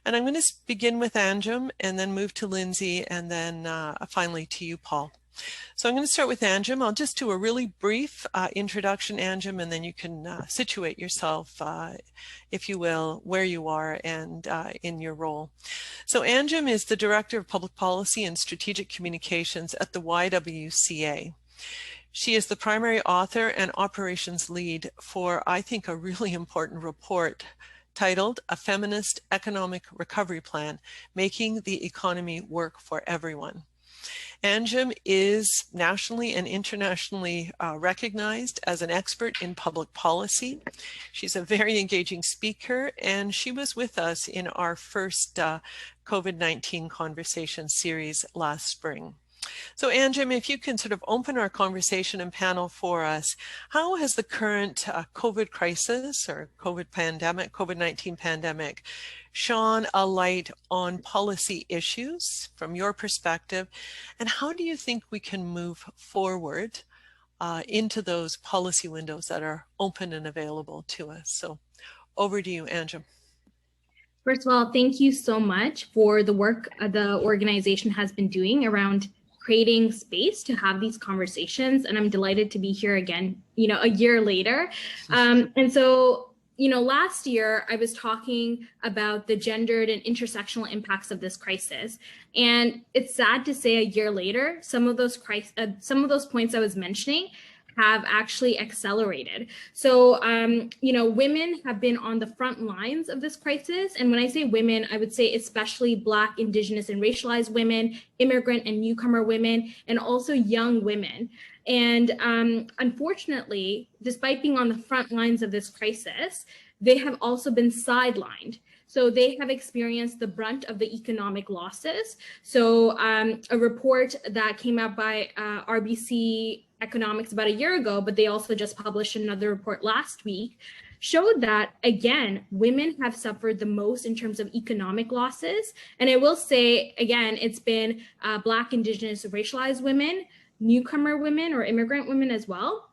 And I'm going to begin with Anjum and then move to Lindsay and then finally to you, Paul. So I'm going to start with Anjum. I'll just do a really brief introduction, Anjum, and then you can situate yourself, if you will, where you are and in your role. So Anjum is the Director of Public Policy and Strategic Communications at the YWCA. She is the primary author and operations lead for, I think, a really important report titled A Feminist Economic Recovery Plan, Making the Economy Work for Everyone. Anjum is nationally and internationally recognized as an expert in public policy. She's a very engaging speaker, and she was with us in our first COVID-19 conversation series last spring. So Anjum, if you can sort of open our conversation and panel for us, how has the current COVID crisis or COVID-19 pandemic shone a light on policy issues from your perspective, and how do you think we can move forward into those policy windows that are open and available to us? So over to you, Anjum. First of all, thank you so much for the work the organization has been doing around creating space to have these conversations. And I'm delighted to be here again, a year later. And so, last year I was talking about the gendered and intersectional impacts of this crisis. And it's sad to say a year later, some of those points I was mentioning have actually accelerated. So, women have been on the front lines of this crisis. And when I say women, I would say especially Black, Indigenous, and racialized women, immigrant and newcomer women, and also young women. And unfortunately, despite being on the front lines of this crisis, they have also been sidelined. So they have experienced the brunt of the economic losses. So a report that came out by RBC Economics about a year ago, but they also just published another report last week, showed that, again, women have suffered the most in terms of economic losses. And I will say, again, it's been Black, Indigenous, racialized women, newcomer women or immigrant women as well,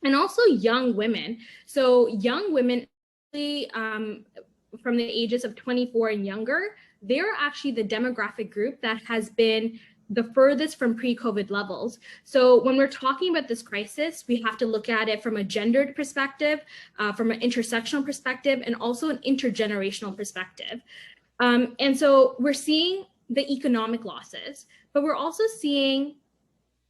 and also young women. So young women, from the ages of 24 and younger, they're actually the demographic group that has been the furthest from pre-COVID levels. So when we're talking about this crisis, we have to look at it from a gendered perspective, from an intersectional perspective, and also an intergenerational perspective. And so we're seeing the economic losses, but we're also seeing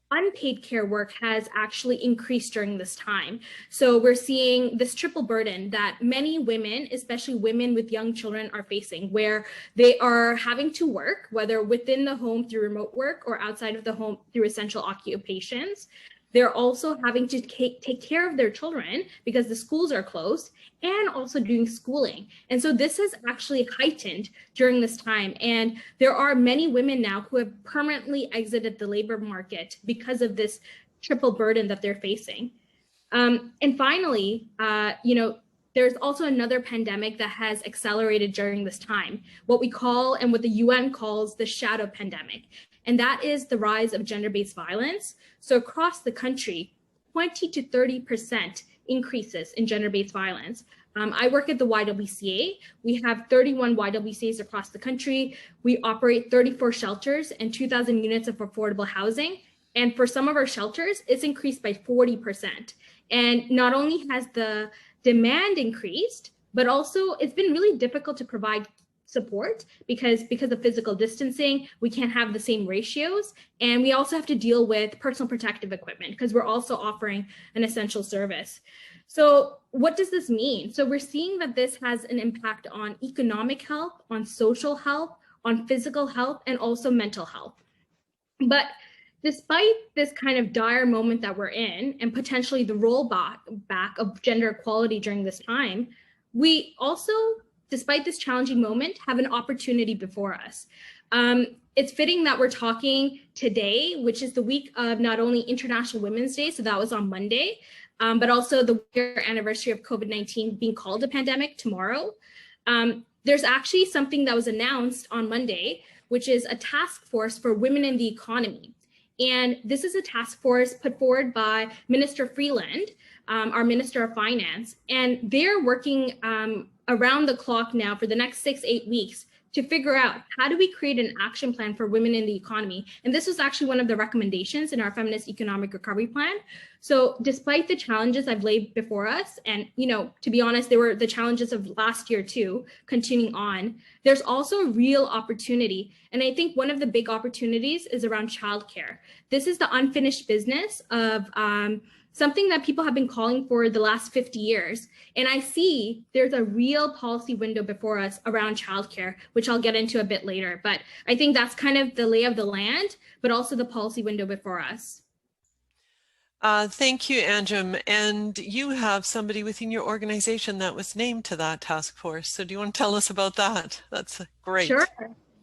unpaid care work has actually increased during this time. So we're seeing this triple burden that many women, especially women with young children, are facing, where they are having to work, whether within the home through remote work or outside of the home through essential occupations. They're also having to take care of their children because the schools are closed, and also doing schooling. And so this has actually heightened during this time. And there are many women now who have permanently exited the labor market because of this triple burden that they're facing. And finally, there's also another pandemic that has accelerated during this time, what we call and what the UN calls the shadow pandemic. And that is the rise of gender-based violence. So across the country, 20 to 30% increases in gender-based violence. I work at the YWCA. We have 31 YWCAs across the country. We operate 34 shelters and 2,000 units of affordable housing. And for some of our shelters, it's increased by 40%. And not only has the demand increased, but also it's been really difficult to provide support because of physical distancing, we can't have the same ratios. And we also have to deal with personal protective equipment because we're also offering an essential service. So what does this mean? So we're seeing that this has an impact on economic health, on social health, on physical health, and also mental health. But despite this kind of dire moment that we're in and potentially the rollback of gender equality during this time, we also, despite this challenging moment, have an opportunity before us. It's fitting that we're talking today, which is the week of not only International Women's Day, so that was on Monday, but also the year anniversary of COVID-19 being called a pandemic tomorrow. There's actually something that was announced on Monday, which is a task force for women in the economy. And this is a task force put forward by Minister Freeland, our Minister of Finance, and they're working around the clock now for the next 6-8 weeks to figure out how do we create an action plan for women in the economy. And this was actually one of the recommendations in our Feminist Economic Recovery Plan. So despite the challenges I've laid before us, and to be honest, there were the challenges of last year too, continuing on, there's also a real opportunity. And I think one of the big opportunities is around childcare. This is the unfinished business of something that people have been calling for the last 50 years. And I see there's a real policy window before us around childcare, which I'll get into a bit later. But I think that's kind of the lay of the land, but also the policy window before us. Thank you, Anjum. And you have somebody within your organization that was named to that task force. So do you want to tell us about that? That's great. Sure.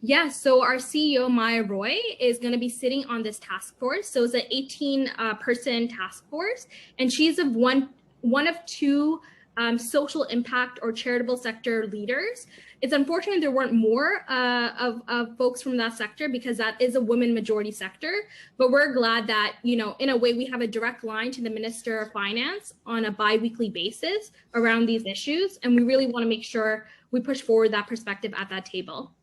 Yes, so our CEO, Maya Roy, is going to be sitting on this task force. So it's an 18-person task force, and she's of one of two social impact or charitable sector leaders. It's unfortunate there weren't more of folks from that sector because that is a women majority sector, but we're glad that, in a way we have a direct line to the Minister of Finance on a bi-weekly basis around these issues, and we really want to make sure we push forward that perspective at that table.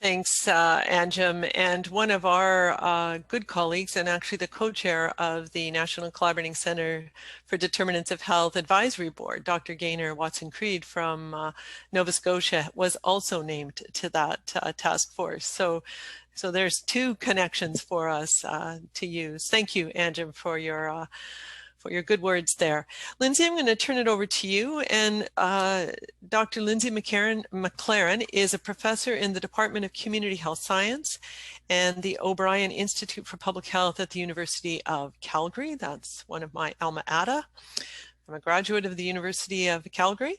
Thanks, Anjum. And one of our good colleagues, and actually the co-chair of the National Collaborating Center for Determinants of Health Advisory Board, Dr. Gaynor Watson-Creed from Nova Scotia, was also named to that task force. So there's two connections for us to use. Thank you, Anjum, for your good words there. Lindsay, I'm going to turn it over to you. And Dr. Lindsay Mclaren is a professor in the Department of Community Health Science and the O'Brien Institute for Public Health at the University of Calgary. That's one of my alma mater. I'm a graduate of the University of Calgary.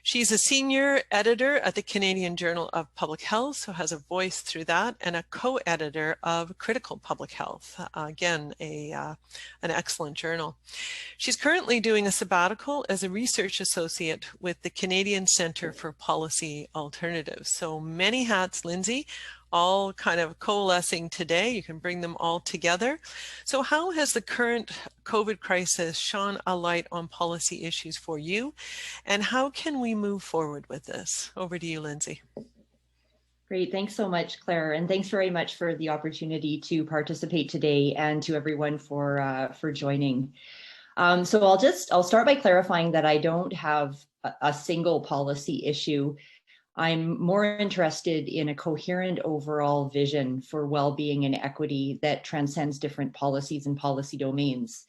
She's a senior editor at the Canadian Journal of Public Health, so has a voice through that, and a co-editor of Critical Public Health, again, an excellent journal. She's currently doing a sabbatical as a research associate with the Canadian Centre for Policy Alternatives. So many hats, Lindsay, all kind of coalescing today. You can bring them all together. So how has the current COVID crisis shone a light on policy issues for you? And how can we move forward with this? Over to you, Lindsay. Great, thanks so much, Claire. And thanks very much for the opportunity to participate today and to everyone for joining. So I'll start by clarifying that I don't have a single policy issue. I'm more interested in a coherent overall vision for well-being and equity that transcends different policies and policy domains.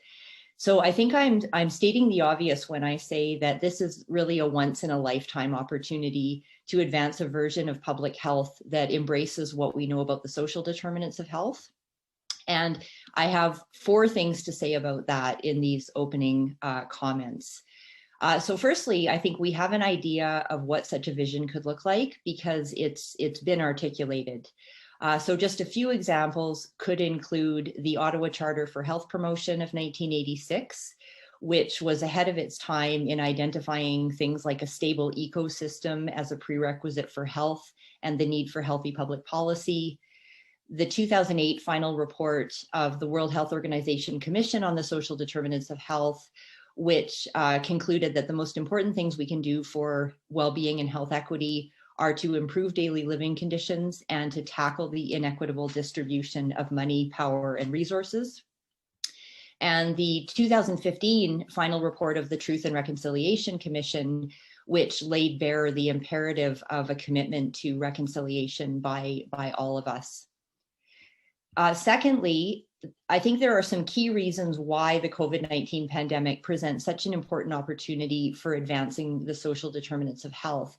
So I think I'm stating the obvious when I say that this is really a once-in-a-lifetime opportunity to advance a version of public health that embraces what we know about the social determinants of health. And I have 4 things to say about that in these opening comments. So firstly, I think we have an idea of what such a vision could look like because it's been articulated. So just a few examples could include the Ottawa Charter for Health Promotion of 1986, which was ahead of its time in identifying things like a stable ecosystem as a prerequisite for health and the need for healthy public policy. The 2008 final report of the World Health Organization Commission on the Social Determinants of Health, which concluded that the most important things we can do for well-being and health equity are to improve daily living conditions and to tackle the inequitable distribution of money, power, and resources. And the 2015 final report of the Truth and Reconciliation Commission, which laid bare the imperative of a commitment to reconciliation by all of us. Secondly, I think there are some key reasons why the COVID-19 pandemic presents such an important opportunity for advancing the social determinants of health.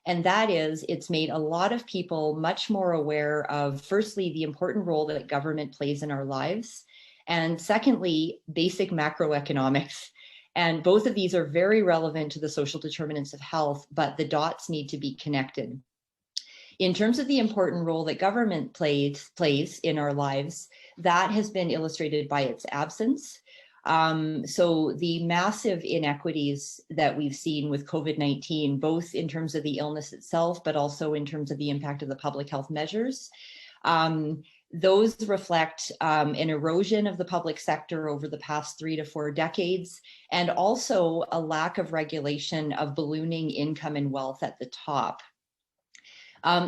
And that is, it's made a lot of people much more aware of, firstly, the important role that government plays in our lives, and secondly, basic macroeconomics. And both of these are very relevant to the social determinants of health, but the dots need to be connected. In terms of the important role that government plays in our lives, that has been illustrated by its absence. So the massive inequities that we've seen with COVID-19, both in terms of the illness itself, but also in terms of the impact of the public health measures, those reflect an erosion of the public sector over the past 3 to 4 decades, and also a lack of regulation of ballooning income and wealth at the top.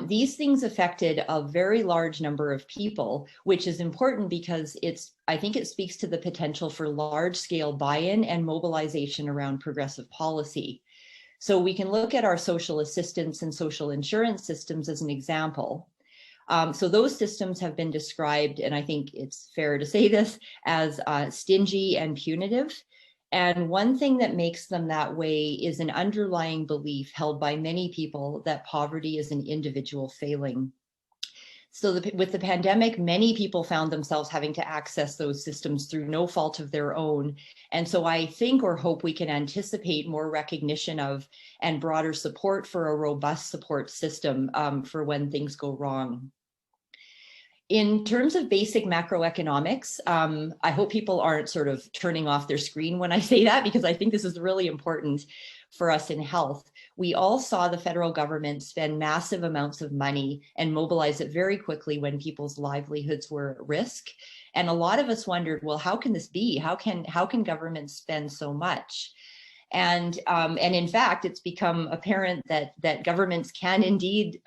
These things affected a very large number of people, which is important because I think it speaks to the potential for large-scale buy-in and mobilization around progressive policy. So we can look at our social assistance and social insurance systems as an example. So those systems have been described, and I think it's fair to say this, as stingy and punitive. And one thing that makes them that way is an underlying belief held by many people that poverty is an individual failing. So with the pandemic, many people found themselves having to access those systems through no fault of their own. And so I think or hope we can anticipate more recognition of and broader support for a robust support system for when things go wrong. In terms of basic macroeconomics, I hope people aren't sort of turning off their screen when I say that, because I think this is really important for us in health. We all saw the federal government spend massive amounts of money and mobilize it very quickly when people's livelihoods were at risk. And a lot of us wondered, well, how can this be? How can government spend so much? And in fact, it's become apparent that governments can indeed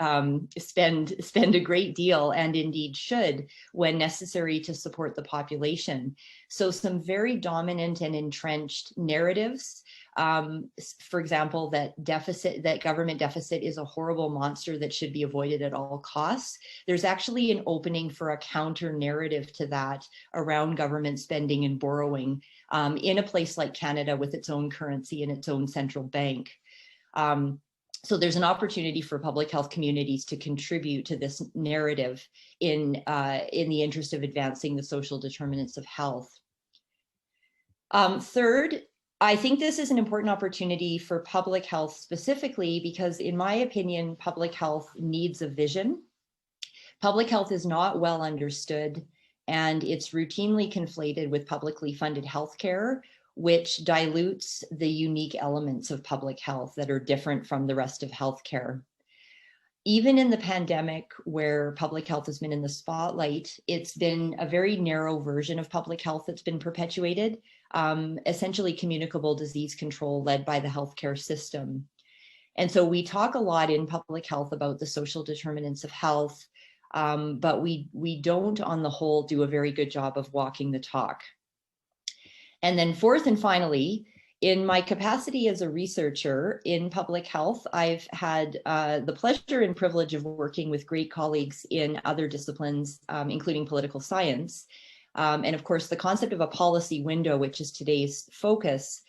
spend a great deal, and indeed should, when necessary to support the population. So some very dominant and entrenched narratives, for example, that government deficit is a horrible monster that should be avoided at all costs. There's actually an opening for a counter narrative to that around government spending and borrowing in a place like Canada with its own currency and its own central bank. So there's an opportunity for public health communities to contribute to this narrative in the interest of advancing the social determinants of health. Third, I think this is an important opportunity for public health specifically because, in my opinion, public health needs a vision. Public health is not well understood, and it's routinely conflated with publicly funded healthcare, which dilutes the unique elements of public health that are different from the rest of healthcare. Even in the pandemic, where public health has been in the spotlight, it's been a very narrow version of public health that's been perpetuated, essentially communicable disease control led by the healthcare system. And so we talk a lot in public health about the social determinants of health, but we don't, on the whole, do a very good job of walking the talk. And then fourth and finally, in my capacity as a researcher in public health, I've had the pleasure and privilege of working with great colleagues in other disciplines, including political science. And of course, the concept of a policy window, which is today's focus,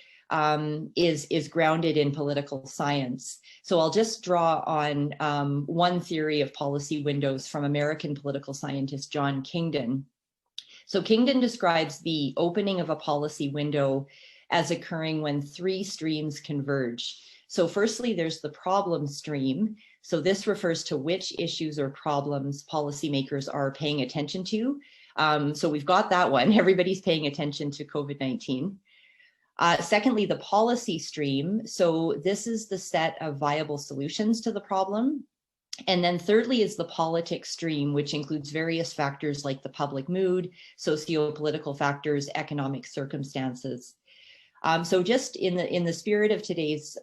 is grounded in political science. So I'll just draw on one theory of policy windows from American political scientist John Kingdon. So Kingdon describes the opening of a policy window as occurring when three streams converge. So firstly, there's the problem stream. So this refers to which issues or problems policymakers are paying attention to. So we've got that one. Everybody's paying attention to COVID-19. Secondly, the policy stream. So this is the set of viable solutions to the problem. And then thirdly is the politics stream, which includes various factors like the public mood, socio-political factors, economic circumstances. So just in the spirit of today's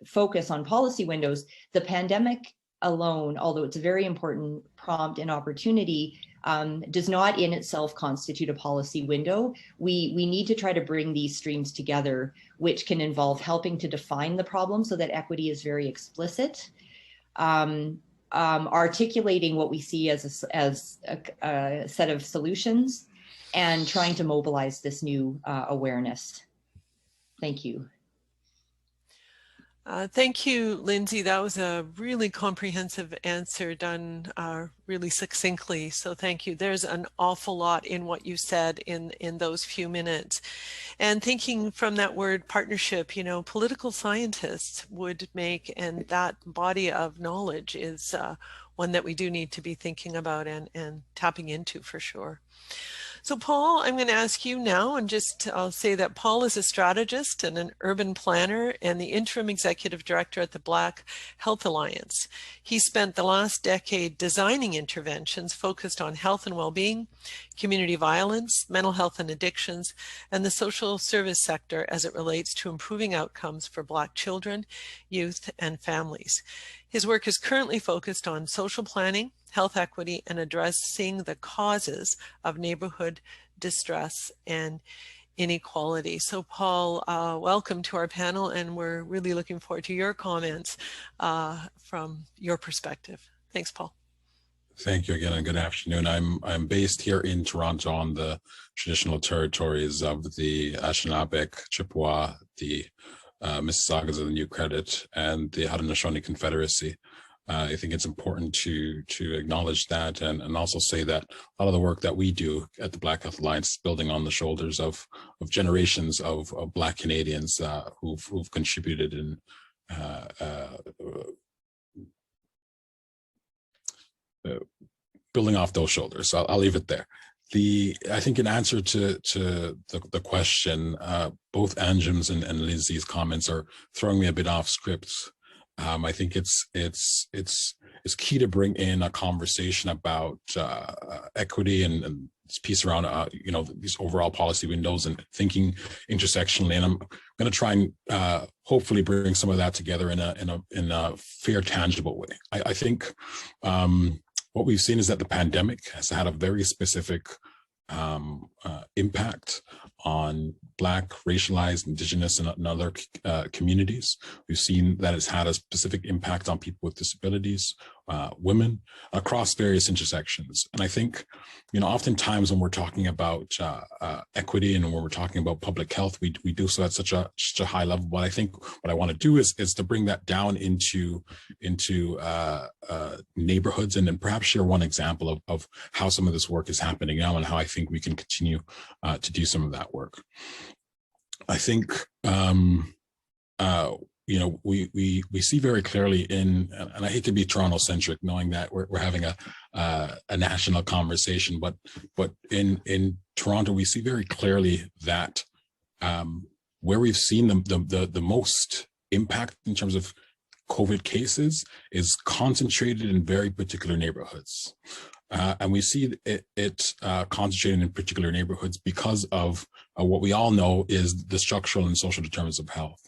focus on policy windows, the pandemic alone, although it's a very important prompt and opportunity, does not in itself constitute a policy window. We need to try to bring these streams together, which can involve helping to define the problem so that equity is very explicit, articulating what we see as a set of solutions, and trying to mobilize this new awareness. Thank you. Thank you, Lindsay. That was a really comprehensive answer done really succinctly. So thank you. There's an awful lot in what you said in those few minutes. And thinking from that word partnership, you know, political scientists would make, and that body of knowledge is one that we do need to be thinking about and tapping into for sure. So Paul, I'm going to ask you now, and I'll say that Paul is a strategist and an urban planner and the interim executive director at the Black Health Alliance. He spent the last decade designing interventions focused on health and well-being, community violence, mental health and addictions, and the social service sector as it relates to improving outcomes for Black children, youth, and families. His work is currently focused on social planning, health equity, and addressing the causes of neighborhood distress and inequality. So Paul, welcome to our panel, and we're really looking forward to your comments from your perspective. Thanks, Paul. Thank you again, and good afternoon. I'm based here in Toronto on the traditional territories of the Anishinaabe, Chippewa, the Mississaugas of the New Credit, and the Haudenosaunee Confederacy. I think it's important to acknowledge that and also say that a lot of the work that we do at the Black Health Alliance is building on the shoulders of generations of Black Canadians who've contributed in building off those shoulders. So I'll leave it there. I think in answer to the question, both Anjum's and Lindsay's comments are throwing me a bit off script. I think it's key to bring in a conversation about equity and this piece around these overall policy windows and thinking intersectionally. And I'm going to try and hopefully bring some of that together in a fair, tangible way. I think what we've seen is that the pandemic has had a very specific impact on Black, racialized, Indigenous, and other communities. We've seen that it's had a specific impact on people with disabilities, women, across various intersections. And I think, oftentimes when we're talking about equity and when we're talking about public health, we do so at such a high level. But I think what I want to do is to bring that down into neighborhoods and then perhaps share one example of how some of this work is happening now and how I think we can continue to do some of that work. I think we see very clearly and I hate to be Toronto centric, knowing that we're having a national conversation, but in Toronto we see very clearly that where we've seen the most impact in terms of COVID cases is concentrated in very particular neighborhoods. And we see it concentrated in particular neighborhoods because of what we all know is the structural and social determinants of health.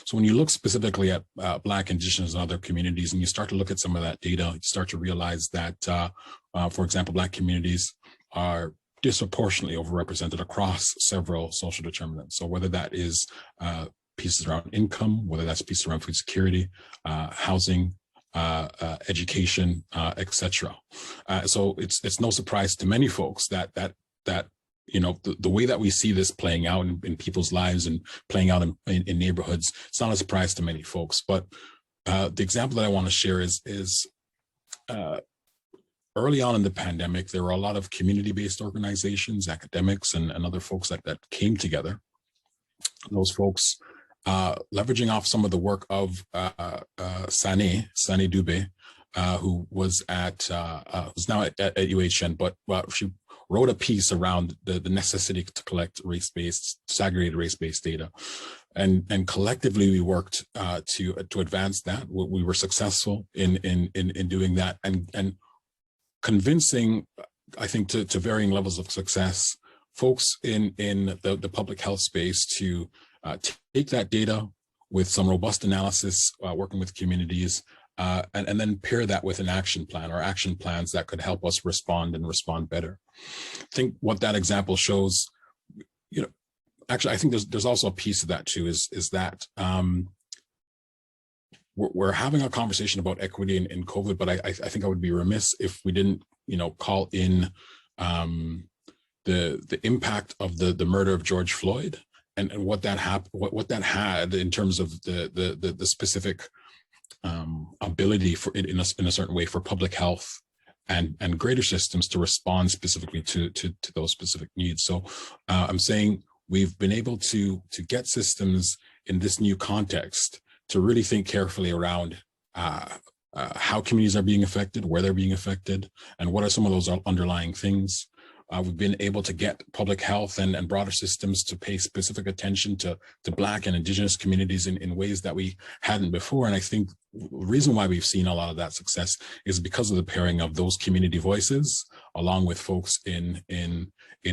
So when you look specifically at Black, Indigenous, and other communities, and you start to look at some of that data, you start to realize that, for example, Black communities are disproportionately overrepresented across several social determinants. So whether that is pieces around income, whether that's pieces around food security, housing, education, etc. So it's no surprise to many folks that the way that we see this playing out in people's lives and playing out in neighborhoods, it's not a surprise to many folks. But the example that I want to share is early on in the pandemic, there were a lot of community-based organizations, academics, and other folks that came together. Those folks leveraging off some of the work of Sani Dubé, who was who's now at UHN, but she wrote a piece around the necessity to collect disaggregated race-based data. And collectively we worked to advance that. We were successful in doing that and convincing, I think, to varying levels of success, folks in the public health space to take that data with some robust analysis, working with communities, and then pair that with an action plan or action plans that could help us respond better. I think what that example shows, actually, I think there's also a piece of that too, is that we're having a conversation about equity in COVID, but I think I would be remiss if we didn't, call in the impact of the murder of George Floyd and what that had in terms of the specific ability for in a certain way for public health and greater systems to respond specifically to those specific needs. So I'm saying we've been able to get systems in this new context to really think carefully around how communities are being affected, where they're being affected, and what are some of those underlying things. We've been able to get public health and broader systems to pay specific attention to Black and Indigenous communities in ways that we hadn't before. And I think the reason why we've seen a lot of that success is because of the pairing of those community voices, along with folks in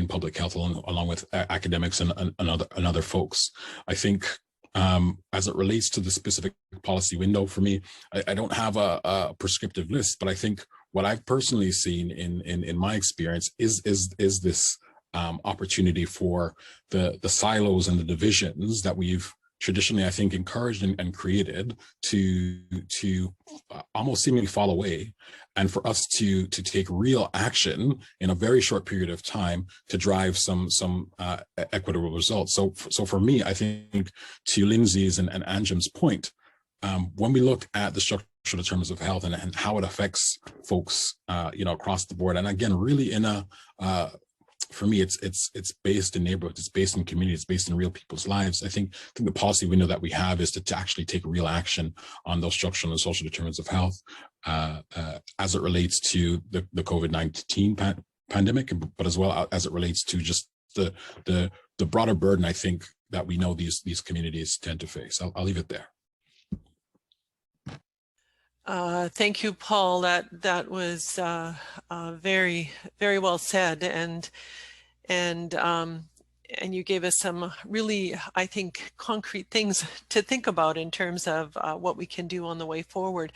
public health, along with academics and other folks. I think As it relates to the specific policy window, for me, I don't have a prescriptive list, but I think what I've personally seen in my experience is this opportunity for the silos and the divisions that we've traditionally, I think, encouraged and created to almost seemingly fall away, and for us to take real action in a very short period of time to drive some equitable results. So for me, I think, to Lindsay's and Anjum's point, when we look at the structural determinants of health and how it affects folks, across the board, and again, really in a for me, it's based in neighborhoods, it's based in communities, it's based in real people's lives. I think the policy window that we have is to actually take real action on those structural and social determinants of health as it relates to the COVID-19 pandemic, but as well as it relates to just the broader burden, I think, that we know these communities tend to face. I'll leave it there. Thank you, Paul. That was very, very well said, and you gave us some really, I think, concrete things to think about in terms of what we can do on the way forward.